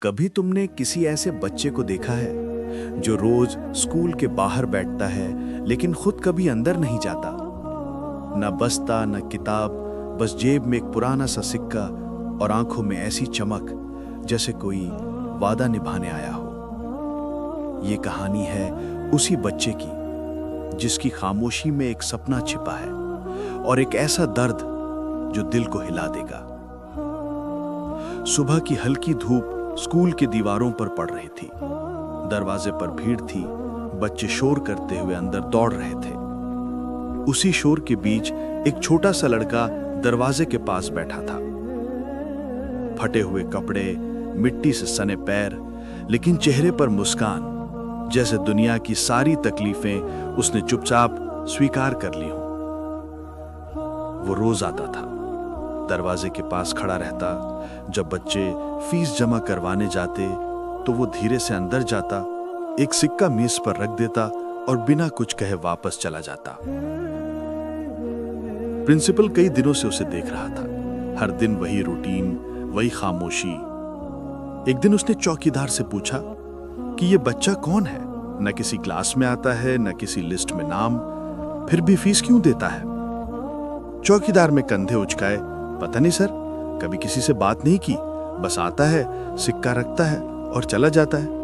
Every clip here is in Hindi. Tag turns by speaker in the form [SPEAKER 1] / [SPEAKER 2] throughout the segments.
[SPEAKER 1] कभी तुमने किसी ऐसे बच्चे को देखा है जो रोज स्कूल के बाहर बैठता है लेकिन खुद कभी अंदर नहीं जाता? न बस्ता न किताब, बस जेब में एक पुराना सा सिक्का और आंखों में ऐसी चमक जैसे कोई वादा निभाने आया हो। ये कहानी है उसी बच्चे की जिसकी खामोशी में एक सपना छिपा है और एक ऐसा दर्द जो दिल को हिला देगा। सुबह की हल्की धूप स्कूल की दीवारों पर पड़ रही थी। दरवाजे पर भीड़ थी, बच्चे शोर करते हुए अंदर दौड़ रहे थे। उसी शोर के बीच एक छोटा सा लड़का दरवाजे के पास बैठा था। फटे हुए कपड़े, मिट्टी से सने पैर, लेकिन चेहरे पर मुस्कान, जैसे दुनिया की सारी तकलीफें उसने चुपचाप स्वीकार कर ली हों। वो रोज आता था, दरवाजे के पास खड़ा रहता। जब बच्चे फीस जमा करवाने जाते तो वो धीरे से अंदर जाता, एक सिक्का मेज पर रख देता और बिना कुछ कहे वापस चला जाता। प्रिंसिपल कई दिनों से उसे देख रहा था। हर दिन वही रूटीन, वही खामोशी। एक दिन उसने चौकीदार से पूछा कि ये बच्चा कौन है? न किसी क्लास में आता है, न किसी लिस्ट में नाम, फिर भी फीस क्यों देता है? चौकीदार में कंधे उचकाए, पता नहीं सर, कभी किसी से बात नहीं की, बस आता है, सिक्का रखता है और चला जाता है।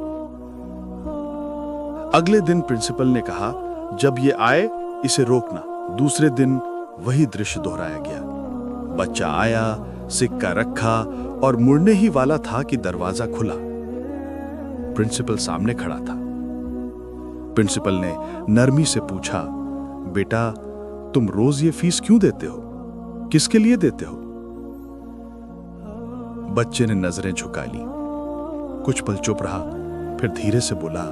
[SPEAKER 1] अगले दिन प्रिंसिपल ने कहा, जब ये आए इसे रोकना। दूसरे दिन वही दृश्य दोहराया गया। बच्चा आया, सिक्का रखा और मुड़ने ही वाला था कि दरवाजा खुला। प्रिंसिपल सामने खड़ा था। प्रिंसिपल ने नरमी से पूछा, बेटा तुम रोज ये फीस क्यों देते हो? किसके लिए देते हो? बच्चे ने नजरें झुका ली, कुछ पल चुप रहा, फिर धीरे से बोला,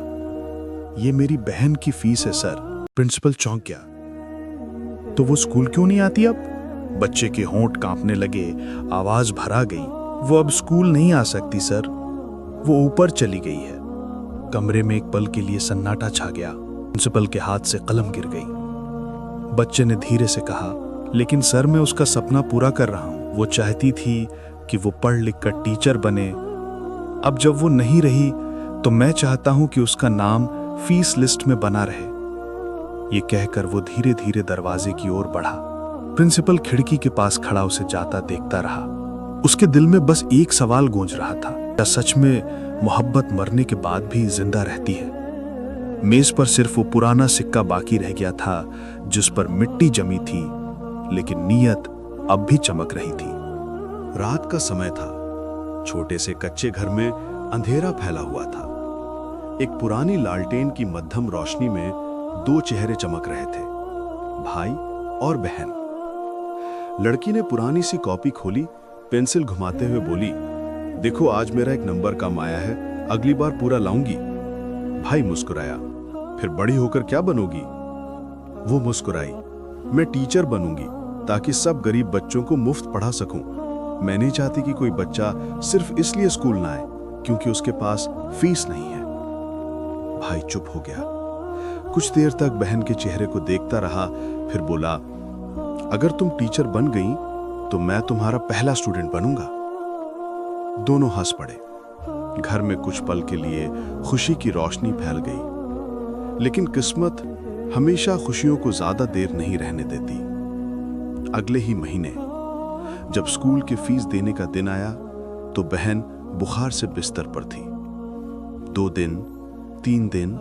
[SPEAKER 1] ये मेरी बहन की फीस है सर। प्रिंसिपल चौंक गया। तो वो स्कूल क्यों नहीं आती अब? बच्चे के होंठ कांपने लगे, आवाज भरा गई। वो अब स्कूल नहीं आ सकती सर, वो ऊपर चली गई है। कमरे में एक पल के लिए सन्नाटा छा गया। प्रिंसिपल के हाथ से कलम गिर गई। बच्चे ने धीरे से कहा, लेकिन सर मैं उसका सपना पूरा कर रहा हूं। वो चाहती थी कि वो पढ़ लिख कर टीचर बने। अब जब वो नहीं रही तो मैं चाहता हूं कि उसका नाम फीस लिस्ट में बना रहे। ये कहकर वो धीरे धीरे दरवाजे की ओर बढ़ा। प्रिंसिपल खिड़की के पास खड़ा उसे जाता देखता रहा। उसके दिल में बस एक सवाल गूंज रहा था, क्या सच में मोहब्बत मरने के बाद भी जिंदा रहती है? मेज पर सिर्फ वो पुराना सिक्का बाकी रह गया था जिस पर मिट्टी जमी थी, लेकिन नीयत अब भी चमक रही थी। रात का समय था। छोटे से कच्चे घर में अंधेरा फैला हुआ था। एक पुरानी लालटेन की मध्यम रोशनी में दो चेहरे चमक रहे थे, भाई और बहन। लड़की ने पुरानी सी कॉपी खोली, पेंसिल घुमाते हुए बोली, देखो आज मेरा एक नंबर कम आया है, अगली बार पूरा लाऊंगी। भाई मुस्कुराया, फिर बड़ी होकर क्या बनोगी? वो मुस्कुराई, मैं टीचर बनूंगी ताकि सब गरीब बच्चों को मुफ्त पढ़ा सकूं। मैं नहीं चाहती कि कोई बच्चा सिर्फ इसलिए स्कूल ना आए क्योंकि उसके पास फीस नहीं है। भाई चुप हो गया। कुछ देर तक बहन के चेहरे को देखता रहा, फिर बोला, अगर तुम टीचर बन गई तो मैं तुम्हारा पहला स्टूडेंट बनूंगा। दोनों हंस पड़े। घर में कुछ पल के लिए खुशी की रोशनी फैल गई, लेकिन किस्मत हमेशा खुशियों को ज्यादा देर नहीं रहने देती। अगले ही महीने जब स्कूल की फीस देने का दिन आया तो बहन बुखार से बिस्तर पर थी। 2 दिन, 3 दिन,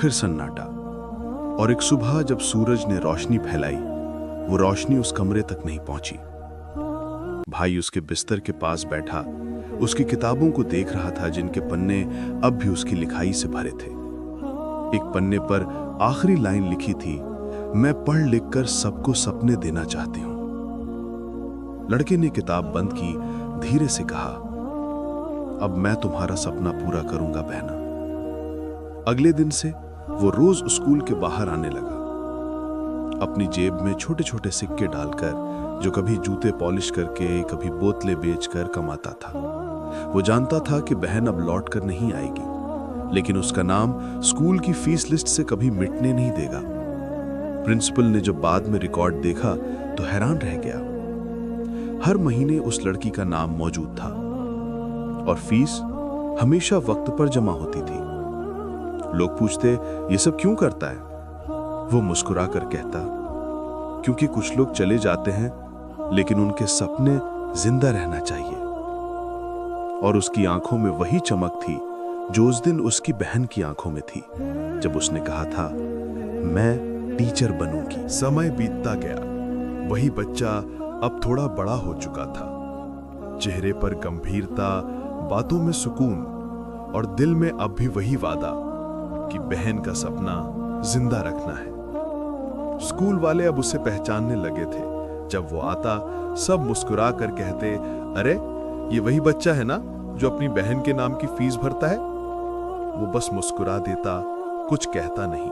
[SPEAKER 1] फिर सन्नाटा। और एक सुबह जब सूरज ने रोशनी फैलाई, वो रोशनी उस कमरे तक नहीं पहुंची। भाई उसके बिस्तर के पास बैठा उसकी किताबों को देख रहा था जिनके पन्ने अब भी उसकी लिखाई से भरे थे। एक पन्ने पर आखिरी लाइन लिखी थी, मैं पढ़ लिख कर सबको सपने देना चाहती हूं। लड़के ने किताब बंद की, धीरे से कहा, अब मैं तुम्हारा सपना पूरा करूंगा बहना। अगले दिन से वो रोज स्कूल के बाहर आने लगा, अपनी जेब में छोटे छोटे सिक्के डालकर, जो कभी जूते पॉलिश करके, कभी बोतलें बेचकर कमाता था। वो जानता था कि बहन अब लौट कर नहीं आएगी, लेकिन उसका नाम स्कूल की फीस लिस्ट से कभी मिटने नहीं देगा। प्रिंसिपल ने जब बाद में रिकॉर्ड देखा तो हैरान रह गया। हर महीने उस लड़की का नाम मौजूद था और फीस हमेशा वक्त पर जमा होती थी। लोग पूछते, ये सब क्यों करता है? वो मुस्कुरा कर कहता, क्योंकि कुछ लोग चले जाते हैं लेकिन उनके सपने जिंदा रहना चाहिए। और उसकी आंखों में वही चमक थी जो उस दिन उसकी बहन की आंखों में थी जब उसने कहा था, मैं टीचर बनूंगी। समय बीतता गया। वही बच्चा अब थोड़ा बड़ा हो चुका था। चेहरे पर गंभीरता, बातों में सुकून और दिल में अब भी वही वादा कि बहन का सपना जिंदा रखना है। स्कूल वाले अब उसे पहचानने लगे थे। जब वो आता, सब मुस्कुरा कर कहते, अरे ये वही बच्चा है ना जो अपनी बहन के नाम की फीस भरता है। वो बस मुस्कुरा देता, कुछ कहता नहीं।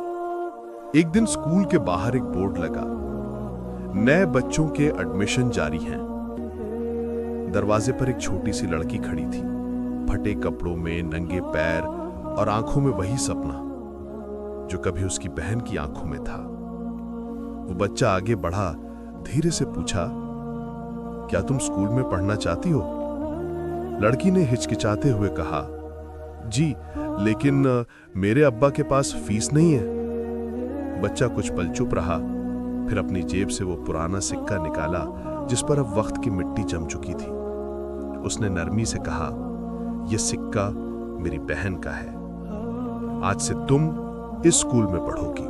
[SPEAKER 1] एक दिन स्कूल के बाहर एक बोर्ड लगा, नए बच्चों के एडमिशन जारी हैं। दरवाजे पर एक छोटी सी लड़की खड़ी थी, फटे कपड़ों में, नंगे पैर और आंखों में वही सपना जो कभी उसकी बहन की आंखों में था। वो बच्चा आगे बढ़ा, धीरे से पूछा, क्या तुम स्कूल में पढ़ना चाहती हो? लड़की ने हिचकिचाते हुए कहा, जी, लेकिन मेरे अब्बा के पास फीस नहीं है। बच्चा कुछ पल चुप रहा, फिर अपनी जेब से वो पुराना सिक्का निकाला जिस पर अब वक्त की मिट्टी जम चुकी थी। उसने नरमी से कहा, यह सिक्का मेरी बहन का है। आज से तुम इस स्कूल में पढ़ोगी,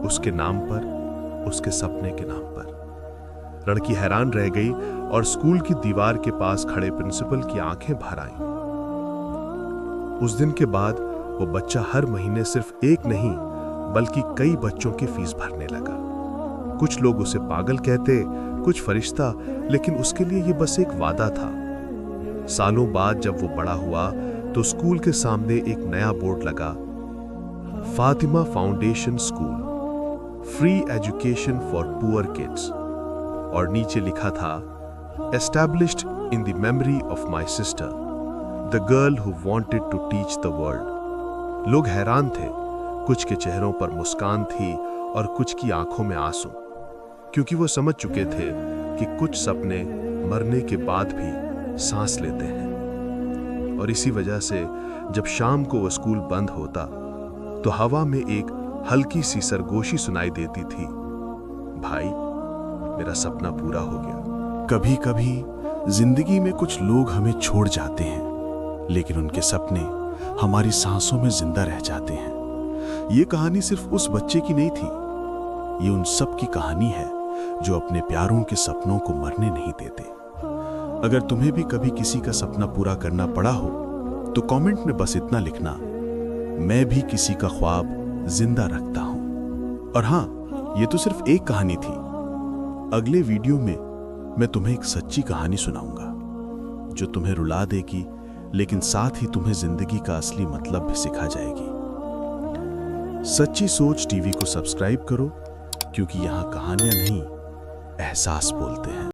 [SPEAKER 1] उसके नाम पर, उसके सपने के नाम पर। लड़की हैरान रह गई और स्कूल की दीवार के पास खड़े प्रिंसिपल की आंखें भर आईं। उस दिन के बाद वो बच्चा हर महीने सिर्फ एक नहीं बल्कि कई बच्चों की फीस भरने लगा। कुछ लोग उसे पागल कहते, कुछ फरिश्ता, लेकिन उसके लिए ये बस एक वादा था। सालों बाद जब वो बड़ा हुआ तो स्कूल के सामने एक नया बोर्ड लगा, Fatima foundation school, free education for poor kids, और नीचे लिखा था, established in the memory of my sister, the girl who wanted to teach the world. लोग हैरान थे, कुछ के चेहरों पर मुस्कान थी और कुछ की आंखों में आंसू, क्योंकि वो समझ चुके थे कि कुछ सपने मरने के बाद भी सांस लेते हैं। और इसी वजह से जब शाम को वो स्कूल बंद होता तो हवा में एक हल्की सी सरगोशी सुनाई देती थी, भाई मेरा सपना पूरा हो गया। कभी कभी जिंदगी में कुछ लोग हमें छोड़ जाते हैं, लेकिन उनके सपने हमारी सांसों में जिंदा रह जाते हैं। ये कहानी सिर्फ उस बच्चे की नहीं थी, ये उन सब की कहानी है जो अपने प्यारों के सपनों को मरने नहीं देते। अगर तुम्हें भी कभी किसी का सपना पूरा करना पड़ा हो तो कमेंट में बस इतना लिखना, मैं भी किसी का ख्वाब जिंदा रखता हूं। और हां, ये तो सिर्फ एक कहानी थी। अगले वीडियो में मैं तुम्हें एक सच्ची कहानी सुनाऊंगा जो तुम्हें रुला देगी, लेकिन साथ ही तुम्हें जिंदगी का असली मतलब भी सिखा जाएगी। सच्ची सोच टीवी को सब्सक्राइब करो, क्योंकि यहां कहानियां नहीं, एहसास बोलते हैं।